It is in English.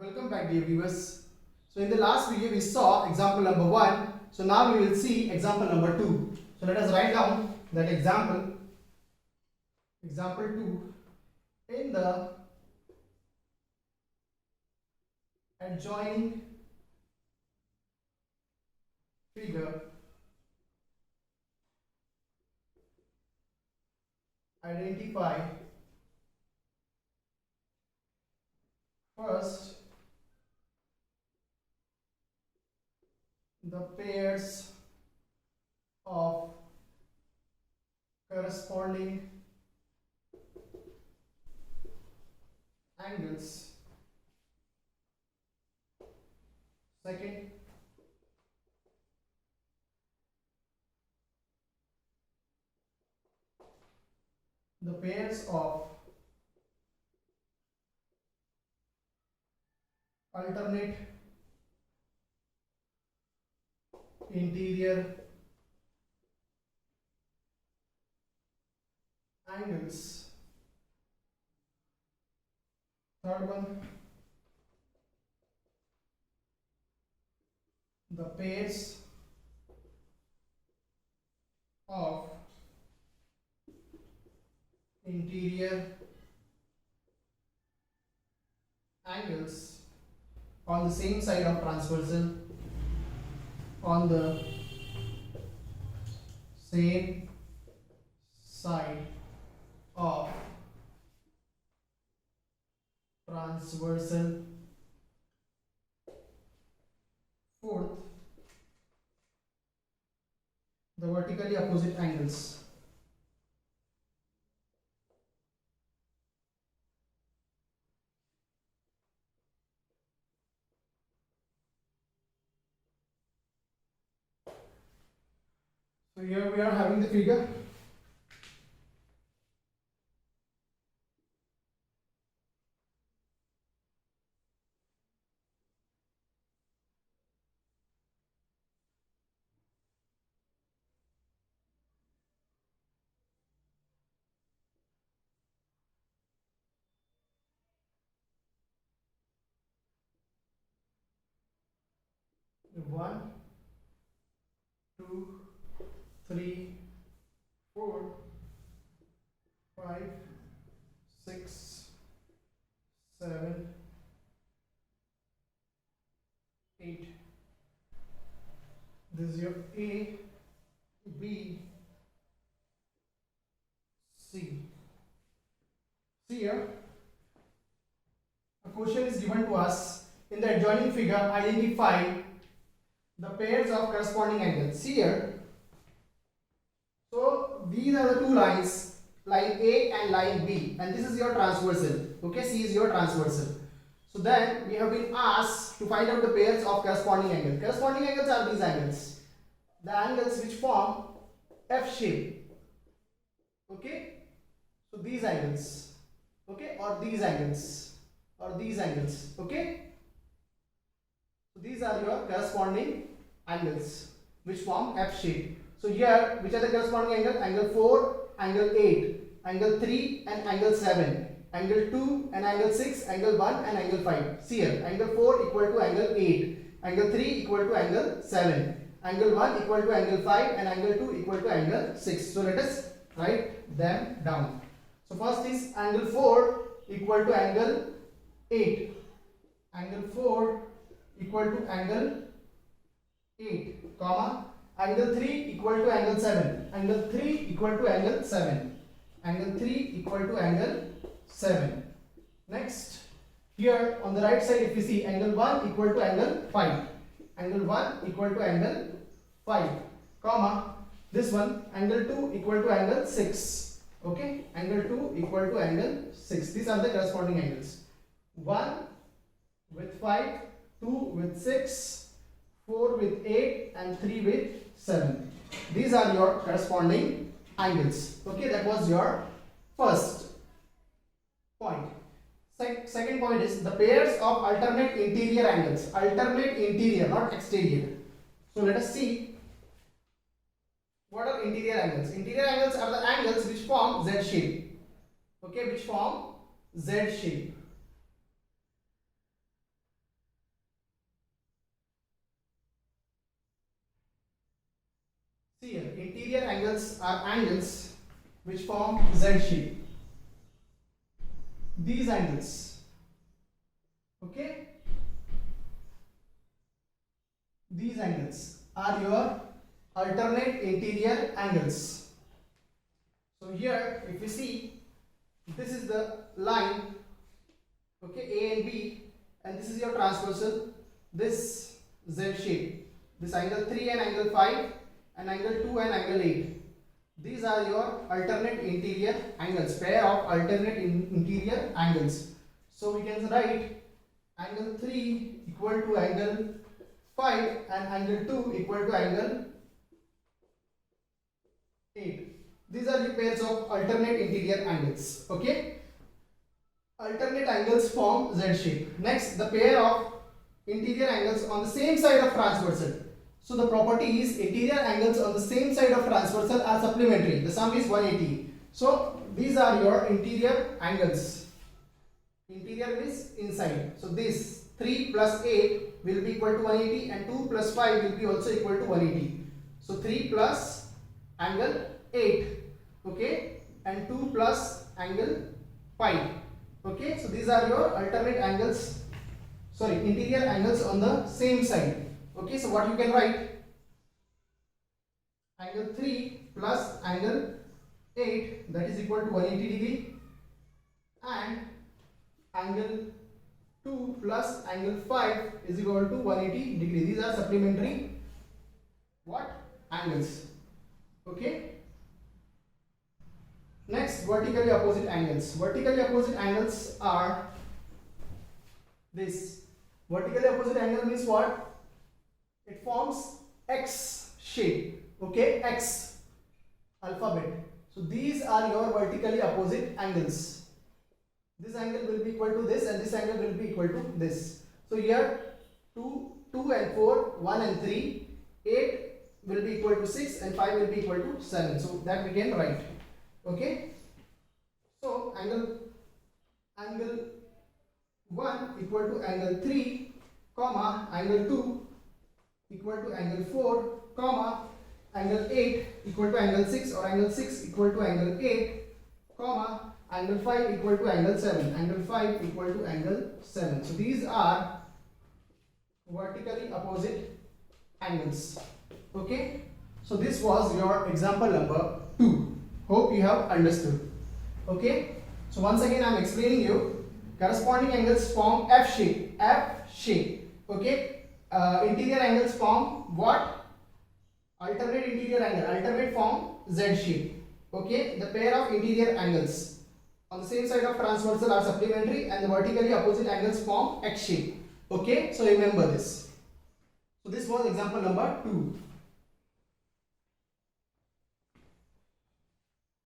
Welcome back, dear viewers. So in the last video we saw example number 1. So now we will see example number 2. So let us write down that example 2. In the adjoining figure, identify first the pairs of corresponding angles. Second, the pairs of alternate interior angles. Third one, the pairs of interior angles on the same side of transversal, on the same side of transversal. Fourth, the vertically opposite angles. So here we are having the figure. One, two, three, four, 5, 6, 7, 8. This is your A, B, C. See here, a question is given to us. In the adjoining figure, identify the pairs of corresponding angles. See here. So these are the two lines, line A and line B, and this is your transversal. Okay, C is your transversal. So then we have been asked to find out the pairs of corresponding angles. Corresponding angles are these angles, the angles which form F shape. Okay, so these angles, okay, or these angles, or these angles. Okay, so these are your corresponding angles which form F shape. So here, which are the corresponding angles? Angle 4, angle 8, angle 3 and angle 7, angle 2 and angle 6, angle 1 and angle 5. See here, angle 4 equal to angle 8, angle 3 equal to angle 7, angle 1 equal to angle 5 and angle 2 equal to angle 6. So let us write them down. So first is angle 4 equal to angle 8, angle 4 equal to angle 8, comma, angle 3 equal to angle 7, angle 3 equal to angle 7, angle 3 equal to angle 7. Next, here on the right side, if you see, angle 1 equal to angle 5, angle 1 equal to angle 5, comma, this one, angle 2 equal to angle 6. Okay, angle 2 equal to angle 6. These are the corresponding angles. 1 with 5, 2 with 6, 4 with 8 and 3 with 7. These are your corresponding angles. Okay, that was your first point. Second point is the pairs of alternate interior angles. Alternate interior, not exterior. So let us see what are interior angles. Interior angles are the angles which form Z shape. Okay, which form Z shape. interior angles are angles which form Z shape. These angles, okay, these angles are your alternate interior angles. So here if you see, this is the line, okay, A and B, and this is your transversal, this Z shape, this angle 3 and angle 5 and angle 2 and angle 8. These are your alternate interior angles, pair of alternate interior angles. So we can write angle 3 equal to angle 5 and angle 2 equal to angle 8. These are the pairs of alternate interior angles, okay. Alternate angles form Z shape. Next, the pair of interior angles on the same side of transversal. So the property is interior angles on the same side of transversal are supplementary. The sum is 180. So these are your interior angles. Interior means inside. So this 3 plus 8 will be equal to 180 and 2 plus 5 will be also equal to 180. So 3 plus angle 8, okay, and 2 plus angle 5, okay. So these are your alternate angles, sorry, interior angles on the same side, okay. So what you can write, angle 3 plus angle 8, that is equal to 180 degree, and angle 2 plus angle 5 is equal to 180 degree. These are supplementary what angles, okay. Next, vertically opposite angles. Vertically opposite angles are this. Vertically opposite angle means what? It forms X shape, okay, X alphabet. So these are your vertically opposite angles. This angle will be equal to this and this angle will be equal to this. So here 2 and 4, 1 and 3, 8 will be equal to 6 and 5 will be equal to 7. So that we can write, okay. So angle 1 equal to angle 3, comma, angle 2 equal to angle 4, comma, angle 8 equal to angle 6 or angle 6 equal to angle 8, comma, angle 5 equal to angle 7, angle 5 equal to angle 7. So these are vertically opposite angles, okay. So this was your example number 2. Hope you have understood, okay. So once again I am explaining you, corresponding angles form F shape, okay. Interior angles form what? Alternate interior angle, alternate form Z shape, okay. The pair of interior angles on the same side of transversal are supplementary and the vertically opposite angles form X shape, okay. So remember this. So this was example number 2.